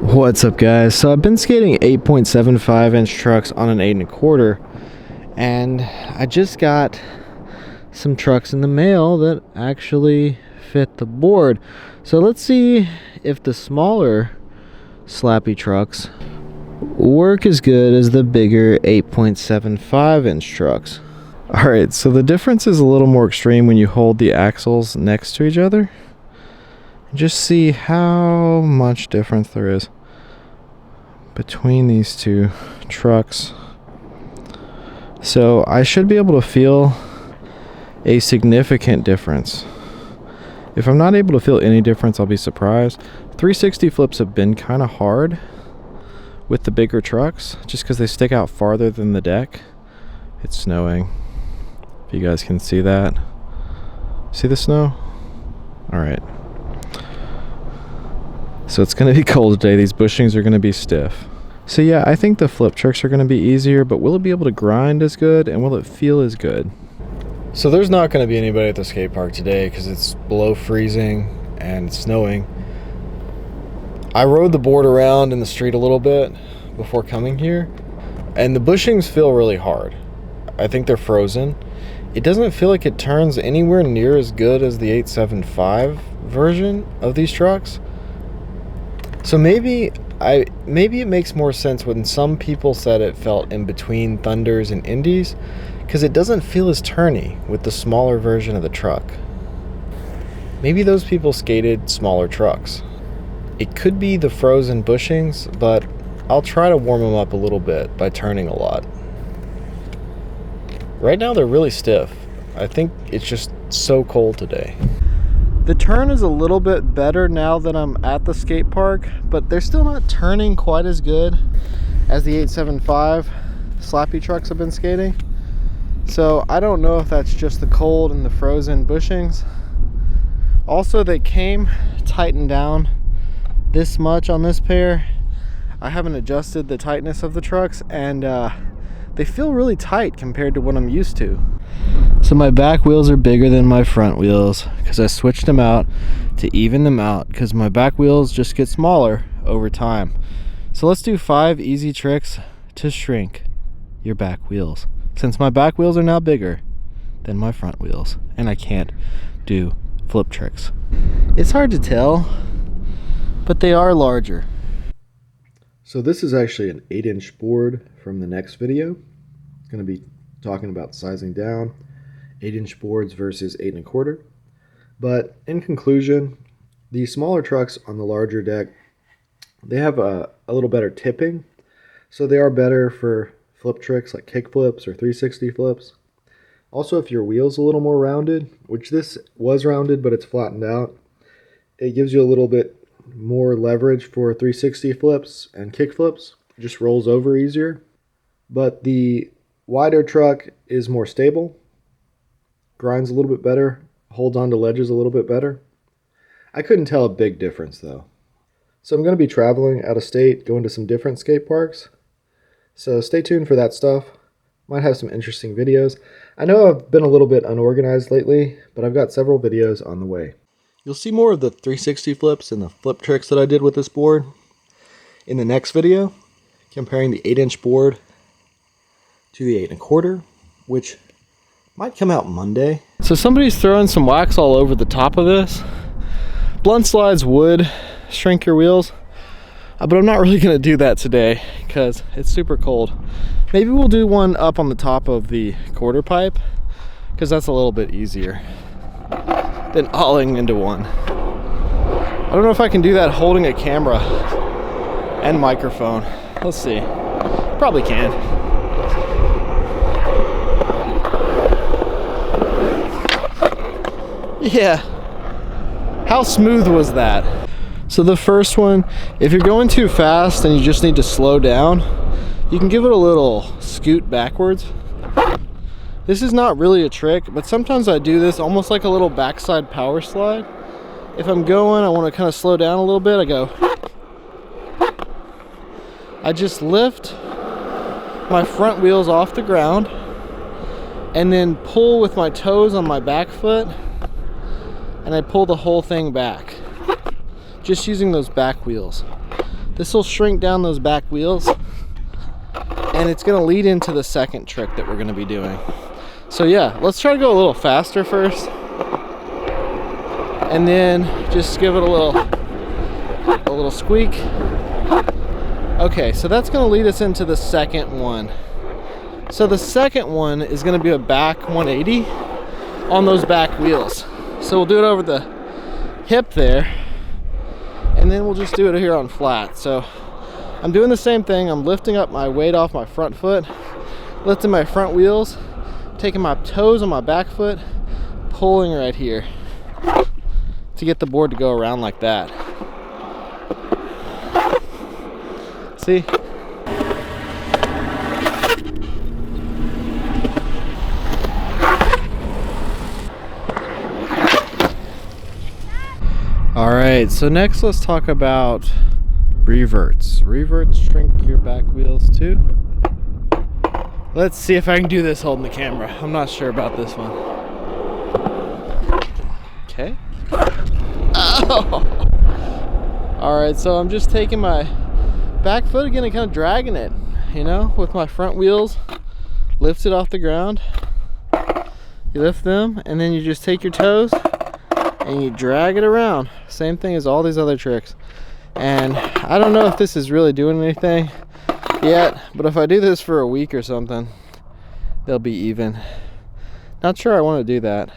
What's up, guys? So I've been skating 8.75 inch trucks on an 8.25, and I just got some trucks in the mail that actually fit the board. So let's see if the smaller Slappy trucks work as good as the bigger 8.75 inch trucks. Alright, so the difference is a little more extreme when you hold the axles next to each other. Just see how much difference there is between these two trucks. So I should be able to feel a significant difference. If I'm not able to feel any difference, I'll be surprised. 360 flips have been kind of hard with the bigger trucks just because they stick out farther than the deck. It's snowing. If you guys can see that. See the snow? Alright. So it's going to be cold today. These bushings are going to be stiff. So yeah, I think the flip tricks are going to be easier, but will it be able to grind as good, and will it feel as good? So there's not going to be anybody at the skate park today because it's below freezing and it's snowing. I rode the board around in the street a little bit before coming here, and the bushings feel really hard. I think they're frozen. It doesn't feel like it turns anywhere near as good as the 8.75 version of these trucks. So maybe it makes more sense when some people said it felt in between Thunders and Indies, because it doesn't feel as turny with the smaller version of the truck. Maybe those people skated smaller trucks. It could be the frozen bushings, but I'll try to warm them up a little bit by turning a lot. Right now they're really stiff. I think it's just so cold today. The turn is a little bit better now that I'm at the skate park, but they're still not turning quite as good as the 8.75 Slappy trucks I've been skating. So I don't know if that's just the cold and the frozen bushings. Also, they came tightened down this much on this pair. I haven't adjusted the tightness of the trucks, and they feel really tight compared to what I'm used to. So my back wheels are bigger than my front wheels because I switched them out to even them out, because my back wheels just get smaller over time. So let's do 5 easy tricks to shrink your back wheels, since my back wheels are now bigger than my front wheels and I can't do flip tricks. It's hard to tell, but they are larger. So this is actually an 8-inch board from the next video. It's going to be talking about sizing down 8-inch boards versus 8.25. But in conclusion, the smaller trucks on the larger deck, they have a little better tipping, so they are better for flip tricks like kick flips or 360 flips. Also, if your wheel's a little more rounded, which this was rounded but it's flattened out, it gives you a little bit more leverage for 360 flips and kick flips. It just rolls over easier. But the wider truck is more stable, grinds a little bit better, holds onto ledges a little bit better. I couldn't tell a big difference though. So I'm going to be traveling out of state, going to some different skate parks. So stay tuned for that stuff. Might have some interesting videos. I know I've been a little bit unorganized lately, but I've got several videos on the way. You'll see more of the 360 flips and the flip tricks that I did with this board in the next video, comparing the 8-inch board to the 8.25, which might come out Monday. So somebody's throwing some wax all over the top of this. Blunt slides would shrink your wheels, but I'm not really going to do that today because it's super cold. Maybe we'll do one up on the top of the quarter pipe, because that's a little bit easier than hauling into one. I don't know if I can do that holding a camera and microphone. Let's see. Probably can. Yeah. How smooth was that? So the first one, if you're going too fast and you just need to slow down, you can give it a little scoot backwards. This is not really a trick, but sometimes I do this almost like a little backside power slide. If I'm going, I want to kind of slow down a little bit, I go. I just lift my front wheels off the ground and then pull with my toes on my back foot, and I pull the whole thing back, just using those back wheels. This will shrink down those back wheels, and it's gonna lead into the second trick that we're gonna be doing. So yeah, let's try to go a little faster first, and then just give it a little squeak. Okay, so that's gonna lead us into the second one. So the second one is gonna be a back 180 on those back wheels. So we'll do it over the hip there, and then we'll just do it here on flat. So I'm doing the same thing. I'm lifting up my weight off my front foot, lifting my front wheels, taking my toes on my back foot, pulling right here to get the board to go around like that. See? All right, so next let's talk about reverts. Reverts shrink your back wheels too. Let's see if I can do this holding the camera. I'm not sure about this one. Okay. Oh. All right, so I'm just taking my back foot again and kind of dragging it, you know, with my front wheels lifted off the ground. You lift them, and then you just take your toes and you drag it around. Same thing as all these other tricks. And I don't know if this is really doing anything yet, but if I do this for a week or something, they'll be even. Not sure I want to do that.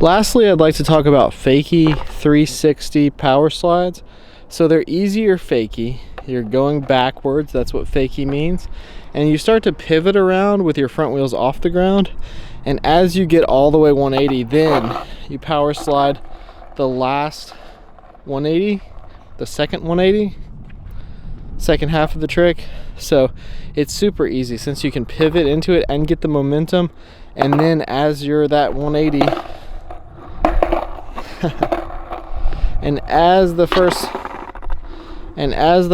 Lastly, I'd like to talk about fakie 360 power slides. So they're easier fakie. You're going backwards, that's what fakie means. And you start to pivot around with your front wheels off the ground. And as you get all the way 180, then you power slide the last 180, the second 180, second half of the trick. So it's super easy since you can pivot into it and get the momentum. And then as you're that 180, and as the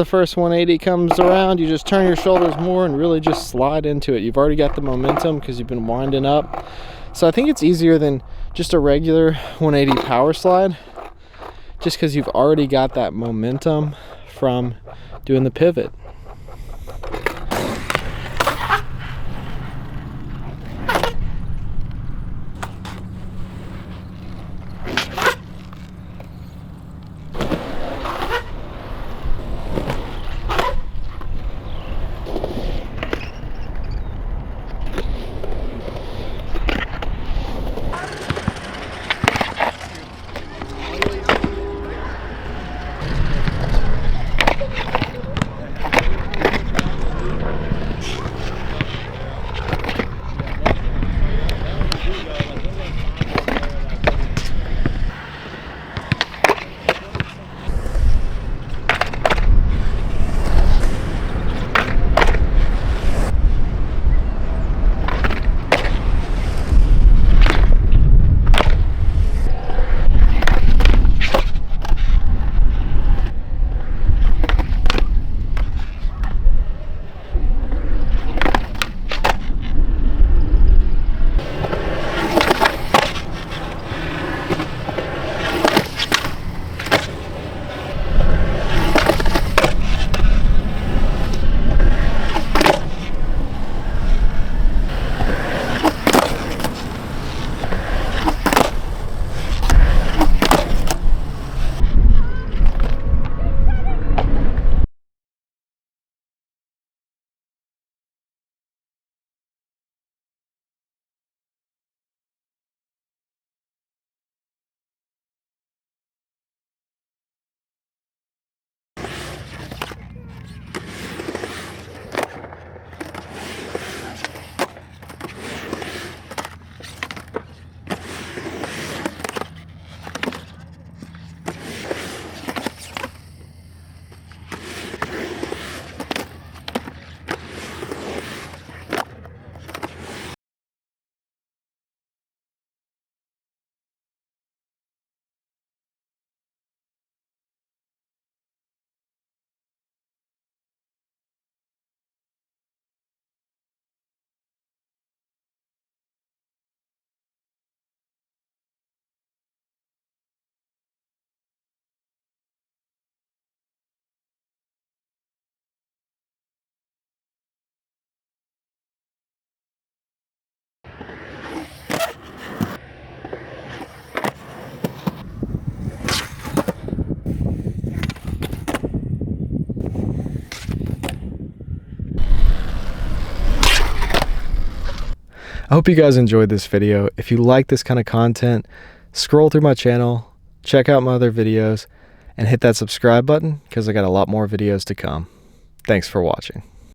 first 180 comes around, you just turn your shoulders more and really just slide into it. You've already got the momentum because you've been winding up. So I think it's easier than just a regular 180 power slide, just because you've already got that momentum from doing the pivot. I hope you guys enjoyed this video. If you like this kind of content, scroll through my channel, check out my other videos, and hit that subscribe button because I got a lot more videos to come. Thanks for watching.